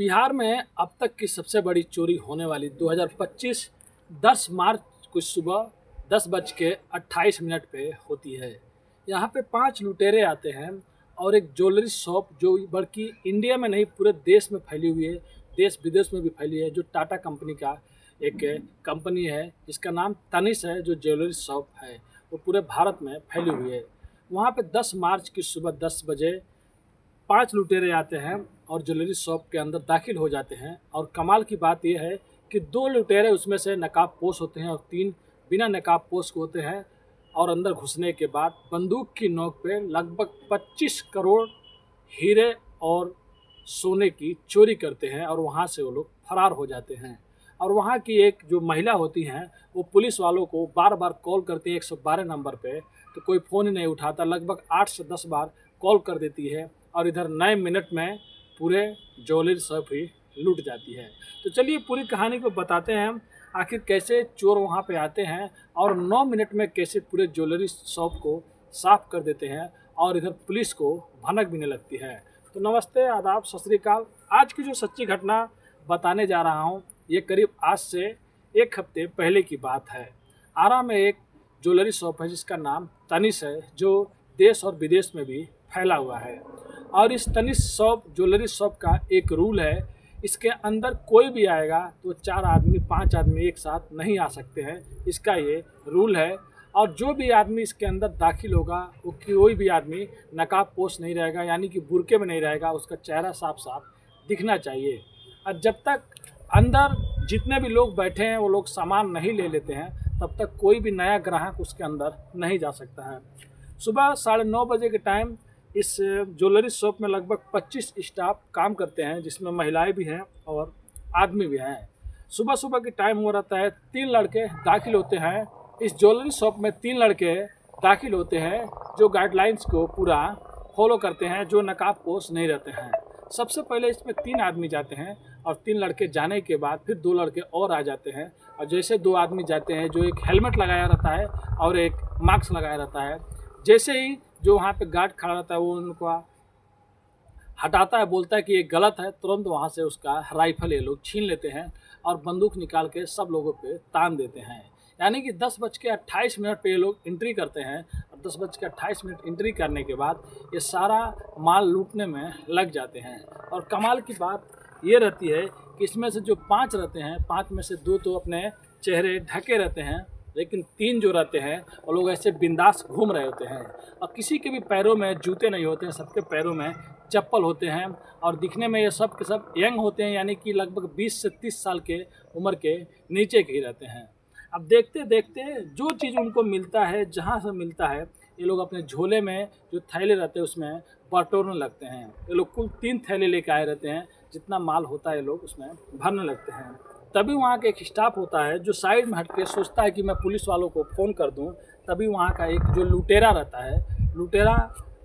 बिहार में अब तक की सबसे बड़ी चोरी होने वाली 2025 10 मार्च को सुबह 10:28 पे होती है। यहाँ पे 5 लुटेरे आते हैं और एक ज्वेलरी शॉप जो बल्कि इंडिया में नहीं पूरे देश में फैली हुई है, देश विदेश में भी फैली है, जो टाटा कंपनी का एक कंपनी है जिसका नाम तनिष्क है, जो ज्वेलरी शॉप है वो पूरे भारत में फैली हुई है। वहाँ पे 10 मार्च की सुबह 10 बजे 5 लुटेरे आते हैं और ज्वेलरी शॉप के अंदर दाखिल हो जाते हैं। और कमाल की बात यह है कि 2 लुटेरे उसमें से नकाबपोश होते हैं और 3 बिना नकाबपोश होते हैं। और अंदर घुसने के बाद बंदूक की नोक पे लगभग 25 करोड़ हीरे और सोने की चोरी करते हैं और वहाँ से वो लोग फरार हो जाते हैं। और वहाँ की एक जो महिला होती हैं वो पुलिस वालों को बार बार कॉल करती है 112 नंबर पे, तो कोई फ़ोन ही नहीं उठाता। लगभग 8 से 10 बार कॉल कर देती है और इधर 9 मिनट में पूरे ज्वेलरी शॉप ही लूट जाती है। तो चलिए पूरी कहानी को बताते हैं हम, आखिर कैसे चोर वहाँ पे आते हैं और 9 मिनट में कैसे पूरे ज्वेलरी शॉप को साफ कर देते हैं और इधर पुलिस को भनक भी नहीं लगती है। तो नमस्ते, आदाब, सत श्री अकाल। आज की जो सच्ची घटना बताने जा रहा हूँ ये करीब आज से 1 हफ्ते पहले की बात है। आरा में एक ज्वेलरी शॉप है जिसका नाम तनिष्क है, जो देश और विदेश में भी फैला हुआ है। और इस तनिष्क ज्वेलरी शॉप का एक रूल है, इसके अंदर कोई भी आएगा तो 4 आदमी 5 आदमी एक साथ नहीं आ सकते हैं, इसका ये रूल है। और जो भी आदमी इसके अंदर दाखिल होगा वो कोई भी आदमी नकाबपोश नहीं रहेगा, यानी कि बुर्के में नहीं रहेगा, उसका चेहरा साफ साफ दिखना चाहिए। और जब तक अंदर जितने भी लोग बैठे हैं वो लोग सामान नहीं ले लेते हैं तब तक कोई भी नया ग्राहक उसके अंदर नहीं जा सकता है। सुबह 9:30 बजे के टाइम इस ज्वेलरी शॉप में लगभग 25 स्टाफ काम करते हैं, जिसमें महिलाएं भी हैं और आदमी भी हैं। सुबह सुबह के टाइम हो रहता है, 3 लड़के दाखिल होते हैं इस ज्वेलरी शॉप में। 3 लड़के दाखिल होते हैं जो गाइडलाइंस को पूरा फॉलो करते हैं, जो नकाबपोश नहीं रहते हैं। सबसे पहले इसमें 3 आदमी जाते हैं और 3 लड़के जाने के बाद फिर 2 लड़के और आ जाते हैं। और जैसे 2 आदमी जाते हैं, जो एक हेलमेट लगाया रहता है और एक मास्क लगाया रहता है, जैसे ही जो वहाँ पे गार्ड खड़ा रहता है वो उनको हटाता है, बोलता है कि ये गलत है, तुरंत वहाँ से उसका राइफल ये लोग छीन लेते हैं और बंदूक निकाल के सब लोगों पे तान देते हैं। यानी कि 10:28 पे ये लोग एंट्री करते हैं और 10:28 एंट्री करने के बाद ये सारा माल लूटने में लग जाते हैं। और कमाल की बात ये रहती है कि इसमें से जो 5 रहते हैं, 5 में से 2 तो अपने चेहरे ढके रहते हैं, लेकिन 3 जो रहते हैं वो लोग ऐसे बिंदास घूम रहे होते हैं। और किसी के भी पैरों में जूते नहीं होते हैं, सबके पैरों में चप्पल होते हैं। और दिखने में ये सब के सब यंग होते हैं, यानी कि लगभग 20 से 30 साल के उम्र के नीचे के ही रहते हैं। अब देखते देखते जो चीज़ उनको मिलता है, जहाँ से मिलता है, ये लोग अपने झोले में जो थैले रहते हैं उसमें बटोरने लगते हैं। ये लोग कुल 3 थैले लेके आए रहते हैं, जितना माल होता है ये लोग उसमें भरने लगते हैं। तभी वहाँ का एक स्टाफ होता है जो साइड में हट के सोचता है कि मैं पुलिस वालों को फ़ोन कर दूँ। तभी वहाँ का एक जो लुटेरा रहता है, लुटेरा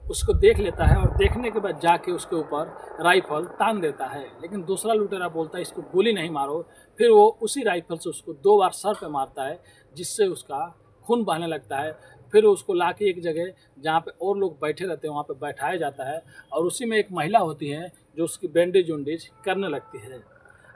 उसको देख लेता है और देखने के बाद जाके उसके ऊपर राइफल तान देता है। लेकिन दूसरा लुटेरा बोलता है इसको गोली नहीं मारो। फिर वो उसी राइफल से उसको 2 बार सर पे मारता है, जिससे उसका खून बहने लगता है। फिर उसको लाके एक जगह जहाँ पे और लोग बैठे रहते हैं वहाँ पे बैठाया जाता है और उसी में एक महिला होती है जो उसकी बैंडेज उंडेज करने लगती है।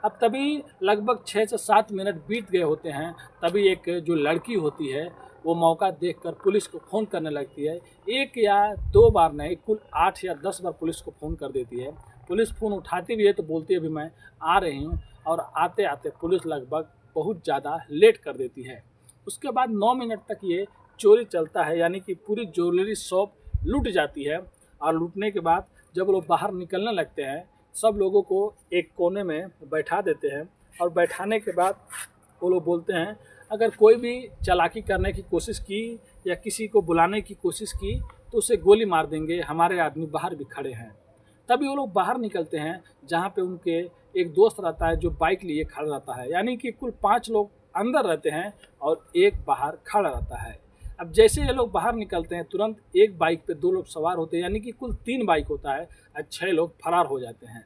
अब तभी लगभग 6 से 7 मिनट बीत गए होते हैं, तभी एक जो लड़की होती है वो मौका देखकर पुलिस को फ़ोन करने लगती है। 1 या 2 बार नहीं, कुल 8 या 10 बार पुलिस को फ़ोन कर देती है। पुलिस फ़ोन उठाती भी है तो बोलती है अभी मैं आ रही हूँ, और आते आते पुलिस लगभग बहुत ज़्यादा लेट कर देती है। उसके बाद 9 मिनट तक ये चोरी चलता है, यानी कि पूरी ज्वेलरी शॉप लूट जाती है। और लूटने के बाद जब लोग बाहर निकलने लगते हैं, सब लोगों को एक कोने में बैठा देते हैं और बैठाने के बाद वो लोग बोलते हैं अगर कोई भी चालाकी करने की कोशिश की या किसी को बुलाने की कोशिश की तो उसे गोली मार देंगे, हमारे आदमी बाहर भी खड़े हैं। तभी वो लोग बाहर निकलते हैं, जहाँ पे उनके एक दोस्त रहता है जो बाइक लिए खड़ा रहता है। यानी कि कुल 5 लोग अंदर रहते हैं और एक बाहर खड़ा रहता है। अब जैसे ये लोग बाहर निकलते हैं, तुरंत एक बाइक पे 2 लोग सवार होते हैं, यानी कि कुल 3 बाइक होता है और 6 लोग फरार हो जाते हैं।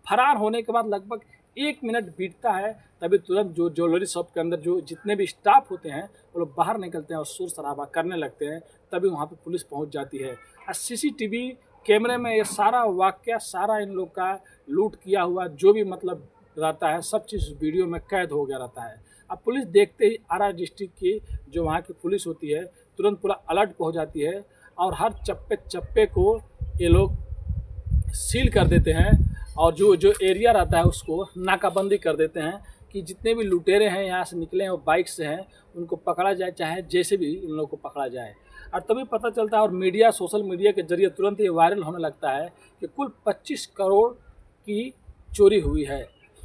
फरार होने के बाद लगभग 1 मिनट बीतता है, तभी तुरंत जो ज्वेलरी शॉप के अंदर जो जितने भी स्टाफ होते हैं वो लोग बाहर निकलते हैं और शोर शराबा करने लगते हैं। तभी वहाँ पे पुलिस पहुँच जाती है और सीसीटीवी कैमरे में ये सारा वाक़या, सारा इन लोग का लूट किया हुआ जो भी मतलब रहता है, सब चीज़ वीडियो में कैद हो गया रहता है। अब पुलिस देखते ही आरा डिस्ट्रिक्ट की जो वहाँ की पुलिस होती है तुरंत पूरा अलर्ट हो जाती है और हर चप्पे चप्पे को ये लोग सील कर देते हैं और जो जो एरिया रहता है उसको नाकाबंदी कर देते हैं कि जितने भी लुटेरे हैं यहाँ से निकले हैं और बाइक से हैं उनको पकड़ा जाए, चाहे जैसे भी इन लोगों को पकड़ा जाए। और तभी पता चलता है और मीडिया, सोशल मीडिया के जरिए तुरंत ये वायरल होने लगता है कि कुल 25 करोड़ की चोरी हुई है।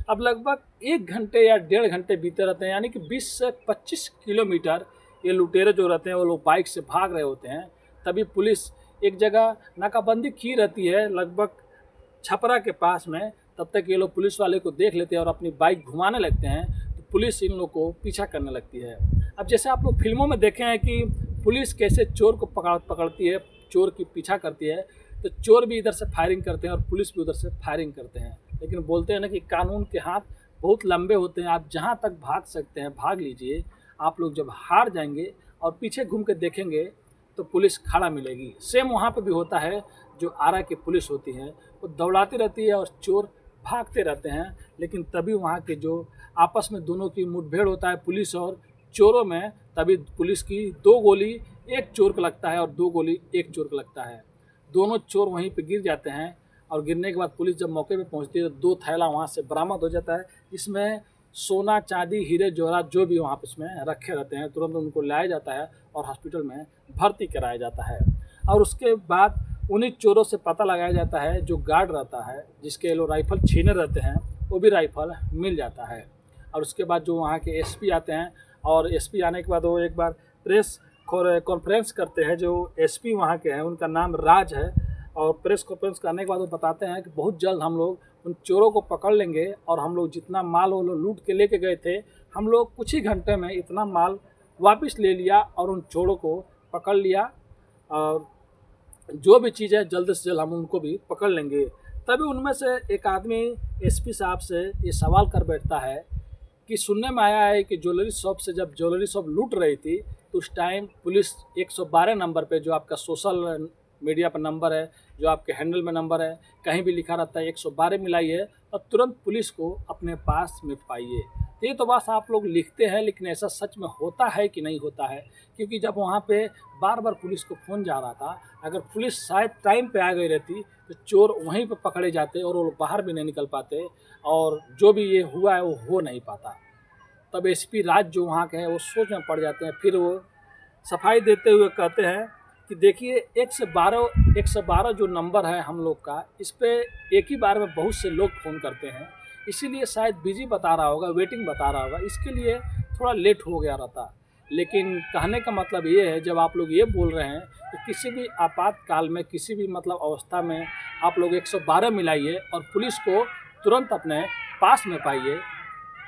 अब लगभग 1 घंटे या 1.5 घंटे बीते रहते हैं, यानी कि 20 से 25 किलोमीटर ये लुटेरे जो रहते हैं वो लोग बाइक से भाग रहे होते हैं। तभी पुलिस एक जगह नाकाबंदी की रहती है लगभग छपरा के पास में, तब तक ये लोग पुलिस वाले को देख लेते हैं और अपनी बाइक घुमाने लगते हैं तो पुलिस इन लोग को पीछा करने लगती है। अब जैसे आप लोग फिल्मों में देखे हैं कि पुलिस कैसे चोर को पकड़ती है, चोर की पीछा करती है, तो चोर भी इधर से फायरिंग करते हैं और पुलिस भी उधर से फायरिंग करते हैं। लेकिन बोलते हैं ना कि कानून के हाथ बहुत लंबे होते हैं, आप जहाँ तक भाग सकते हैं भाग लीजिए। आप लोग जब हार जाएंगे और पीछे घूम के देखेंगे तो पुलिस खड़ा मिलेगी। सेम वहाँ पे भी होता है, जो आरा की पुलिस होती है वो दौड़ाती रहती है और चोर भागते रहते हैं। लेकिन तभी वहाँ के जो आपस में दोनों की मुठभेड़ होता है पुलिस और चोरों में, तभी पुलिस की 2 गोली एक चोर को लगता है और 2 गोली एक चोर को लगता है। दोनों चोर वहीं पे गिर जाते हैं और गिरने के बाद पुलिस जब मौके पे पहुंचती है तो 2 थैला वहाँ से बरामद हो जाता है, जिसमें सोना, चांदी, हीरे जवाहरात जो भी वहाँ पे इसमें रखे रहते हैं, तुरंत उनको लाया जाता है और हॉस्पिटल में भर्ती कराया जाता है। और उसके बाद उन्हीं चोरों से पता लगाया जाता है, जो गार्ड रहता है जिसके लोग राइफल छीने रहते हैं वो भी राइफल मिल जाता है। और उसके बाद जो वहाँ के एसपी आते हैं और एसपी आने के बाद वो एक बार प्रेस कॉन्फ्रेंस करते हैं। जो एसपी वहाँ के हैं उनका नाम राज है, और प्रेस कॉन्फ्रेंस करने के बाद वो बताते हैं कि बहुत जल्द हम लोग उन चोरों को पकड़ लेंगे और हम लोग जितना माल वो लोग लूट के लेके गए थे, हम लोग कुछ ही घंटे में इतना माल वापस ले लिया और उन चोरों को पकड़ लिया और जो भी चीज़ है जल्द से जल्द हम उनको भी पकड़ लेंगे। तभी उनमें से एक आदमी एसपी साहब से ये सवाल कर बैठता है कि सुनने में आया है कि ज्वेलरी शॉप से जब ज्वेलरी शॉप लूट रही थी तो उस टाइम पुलिस 112 नंबर पे, जो आपका सोशल मीडिया पर नंबर है, जो आपके हैंडल में नंबर है, कहीं भी लिखा रहता है 112 मिलाइए और तुरंत पुलिस को अपने पास में पाइए। तो ये तो बात आप लोग लिखते हैं, लेकिन ऐसा सच में होता है कि नहीं होता है? क्योंकि जब वहाँ पे बार बार पुलिस को फ़ोन जा रहा था, अगर पुलिस शायद टाइम पे आ गई रहती तो चोर वहीं पे पकड़े जाते और वो लोग बाहर भी नहीं निकल पाते और जो भी ये हुआ है वो हो नहीं पाता। तब एसपी राज जो वहाँ के हैं वो सोच में पड़ जाते हैं। फिर वो सफाई देते हुए कहते हैं कि देखिए 112 जो नंबर है हम लोग का, इस पर एक ही बार में बहुत से लोग फ़ोन करते हैं, इसीलिए शायद बिजी बता रहा होगा, वेटिंग बता रहा होगा, इसके लिए थोड़ा लेट हो गया रहता। लेकिन कहने का मतलब ये है, जब आप लोग ये बोल रहे हैं तो किसी भी आपातकाल में, किसी भी मतलब अवस्था में आप लोग 112 मिलाइए और पुलिस को तुरंत अपने पास में पाइए।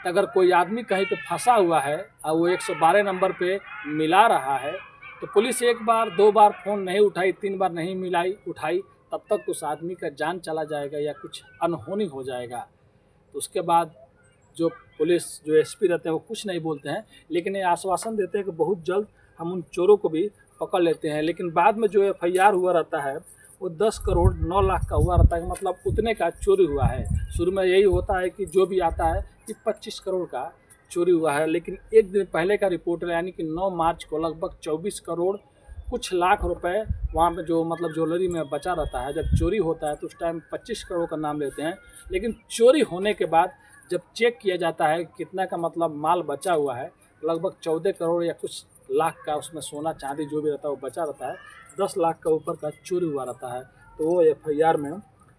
अगर कोई आदमी कहीं पे फंसा हुआ है और वो 112 नंबर पे मिला रहा है तो पुलिस 1 बार 2 बार फ़ोन नहीं उठाई, 3 बार नहीं उठाई, तब तक उस आदमी का जान चला जाएगा या कुछ अनहोनी हो जाएगा। तो उसके बाद जो पुलिस, जो एसपी रहते हैं वो कुछ नहीं बोलते हैं, लेकिन ये आश्वासन देते हैं कि बहुत जल्द हम उन चोरों को भी पकड़ लेते हैं। लेकिन बाद में जो FIR हुआ रहता है वो 10 करोड़ 9 लाख का हुआ रहता है, मतलब उतने का चोरी हुआ है। शुरू में यही होता है कि जो भी आता है कि 25 करोड़ का चोरी हुआ है, लेकिन एक दिन पहले का रिपोर्ट है, यानी कि 9 मार्च को लगभग 24 करोड़ कुछ लाख रुपए वहाँ पे जो मतलब ज्वेलरी में बचा रहता है। जब चोरी होता है तो उस टाइम 25 करोड़ का नाम लेते हैं, लेकिन चोरी होने के बाद जब चेक किया जाता है कितना का मतलब माल बचा हुआ है, लगभग 14 करोड़ या कुछ लाख का उसमें सोना चांदी जो भी रहता है वो बचा रहता है। 10 लाख का ऊपर का चोरी हुआ रहता है, तो वो FIR में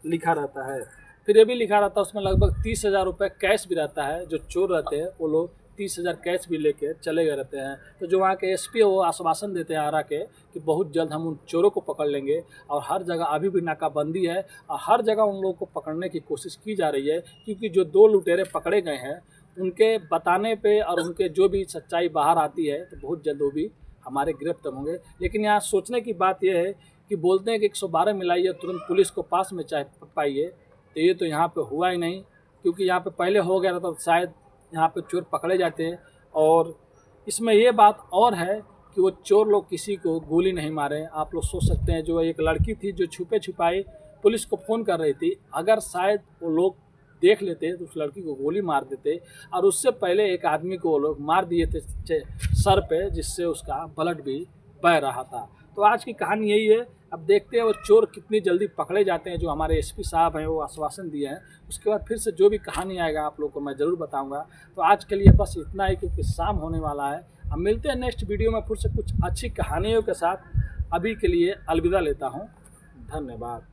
लिखा रहता है। फिर ये भी लिखा रहता है उसमें लगभग 30,000 रुपये कैश भी रहता है। जो चोर रहते हैं वो लोग 30,000 कैश भी लेके चले गए रहते हैं। तो जो वहाँ के एसपी है वो आश्वासन देते हैं आरा के कि बहुत जल्द हम उन चोरों को पकड़ लेंगे, और हर जगह अभी भी नाकाबंदी है और हर जगह उन लोगों को पकड़ने की कोशिश की जा रही है, क्योंकि जो 2 लुटेरे पकड़े गए हैं उनके बताने पे और उनके जो भी सच्चाई बाहर आती है तो बहुत जल्द वो भी हमारे गिरफ्तार होंगे। लेकिन यहाँ सोचने की बात यह है कि बोलते हैं कि 112 मिलाइए, तुरंत पुलिस को पास में चाहे पाइए, तो ये तो यहाँ पे हुआ ही नहीं, क्योंकि यहाँ पे पहले हो गया था तो शायद यहाँ पे चोर पकड़े जाते हैं। और इसमें ये बात और है कि वो चोर लोग किसी को गोली नहीं मारे। आप लोग सोच सकते हैं, जो एक लड़की थी जो छुपे छुपाए पुलिस को फ़ोन कर रही थी, अगर शायद वो लोग देख लेते तो उस लड़की को गोली मार देते, और उससे पहले एक आदमी को वो लोग मार दिए थे सर पे, जिससे उसका ब्लड भी बह रहा था। तो आज की कहानी यही है। अब देखते हैं वो चोर कितनी जल्दी पकड़े जाते हैं। जो हमारे एसपी साहब हैं वो आश्वासन दिए हैं, उसके बाद फिर से जो भी कहानी आएगा आप लोग को मैं ज़रूर बताऊंगा। तो आज के लिए बस इतना ही, क्योंकि शाम होने वाला है। अब मिलते हैं नेक्स्ट वीडियो में फिर से कुछ अच्छी कहानियों के साथ। अभी के लिए अलविदा लेता हूँ। धन्यवाद।